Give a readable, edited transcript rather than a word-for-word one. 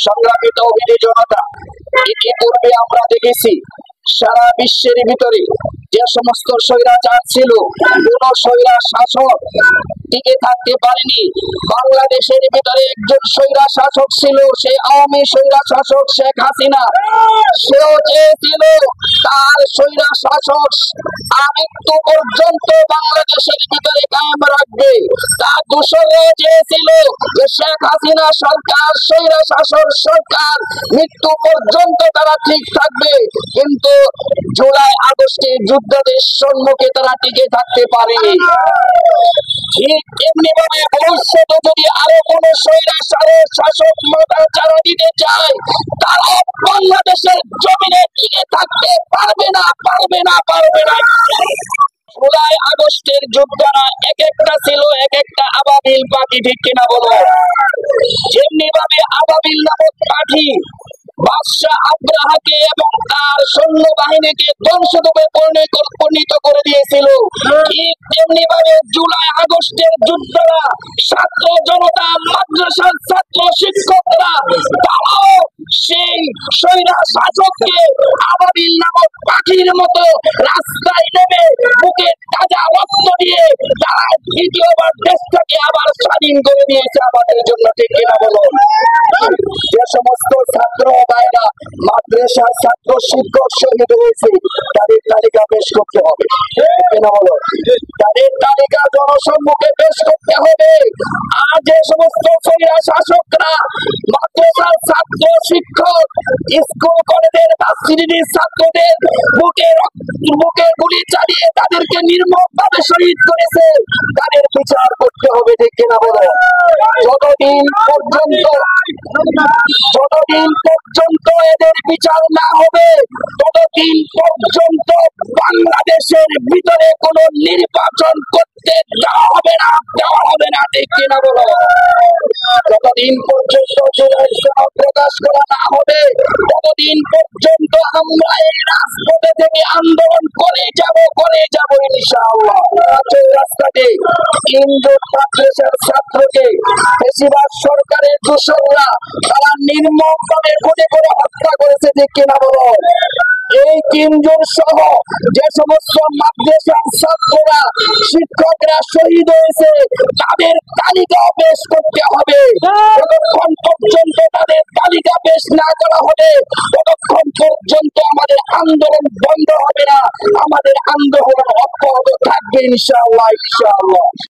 সংগ্রামী তৌহিদি জনতা, ইতিপূর্বে আমরা দেখেছি সারা বিশ্বের ভিতরে যে সমস্ত স্বৈরাচার ছিল, কোন স্বৈরা শাসক টিকে থাকতে পারেনি। বাংলাদেশের ভিতরে একজন স্বৈরা শাসক ছিল, সে আওয়ামী স্বৈরা শাসক শেখ হাসিনা। সেও চেয়েছিল তার স্বৈরা শাসক মৃত্যু পর্যন্ত বাংলাদেশের ভিতরে কায়েম রাখবে। তার দোসরও চেয়েছিল যে শেখ হাসিনা সরকার, স্বৈরা শাসক সরকার মৃত্যু পর্যন্ত তারা ঠিক থাকবে, কিন্তু জুলাই আগস্টের যুদ্ধের সম্মুখে তারা টিকে থাকতে পারেনি। ঠিক তেমনি ভাবে ভবিষ্যতে যদি আরো কোন স্বৈরা শাসক যারা দিতে চায়, তারা বাংলাদেশের জমিনে টিকে থাকতে পারবে না। জুলাই আগস্টের যোদ্ধারা এক একটা ছিল এক একটা আবাবিল পাখি, ঠিক কিনা বলো? যেমনি ভাবে আবাবিল নামক পাখি বাদশাহ আব্রাহাকে এবং তার সৈন্যবাহিনীকে ধ্বংসস্তূপে পরিণত করে দিয়েছিল, ঠিক তেমনি ভাবে জুলাই আগস্টের যোদ্ধারা, ছাত্র জনতা, মাদ্রাসার ছাত্র শিক্ষকরা, তারাও সেই স্বৈরা শাসককে আবাবিল নামক পাখির মতো রাস্তায় নেমে বুকে তাজা রক্ত দিয়ে তারা দ্বিতীয়বার দেশটাকে আবার স্বাধীন করে দিয়েছে আমাদের জন্য, ঠিক কিনা বলো? যে সমস্ত ছাত্র ভাইরা মাদ্রাসার ছাত্র শিক্ষক শহীদ হয়েছে, তাদের তালিকা পেশ করতে হবে, ঠিক কিনা বলো? তাদের তালিকা জনসম্মুখে পেশ করতে হবে। আর যে সমস্ত স্বৈরা শাসকরা মাদ্রাসার ছাত্র শিক্ষক, স্কুল কলেজের ভার্সিটির ছাত্রদের বুকে গুলি চালিয়ে তাদেরকে নির্মমভাবে শহীদ করেছে, তাদের বিচার করতে হবে, ঠিক কিনা বলো? যতদিন পর্যন্ত এদের বিচার না হবে, ততদিন পর্যন্ত বাংলাদেশের ভিতরে কোন নির্বাচন করতে দেওয়া হবে না, ঠিক কিনা বলো? যতদিন পর্যন্ত প্রকাশ করা না হবে, ততদিন পর্যন্ত আমরা এই রাজপথে থেকে আন্দোলন করে যাব ইনশাআল্লাহ। রাস্তাতে ইনজোট মাদ্রাসার ছাত্রকে বেশিরভাগ সরকারের দোসররা তারা নির্মমভাবে খুনে করে হত্যা করেছে, ঠিক কিনা বলো? এই তিনজন সহ যে সমস্ত মাদ্রাসার ছাত্ররা শিক্ষকরা শহীদ হয়েছে, তাদের তালিকা পেশ করতে হবে। যতক্ষণ পর্যন্ত তাদের তালিকা পেশ না করা হবে, ততক্ষণ পর্যন্ত আমাদের আন্দোলন বন্ধ হবে না, আমাদের আন্দোলন অব্যাহত থাকবে ইনশাআল্লাহ।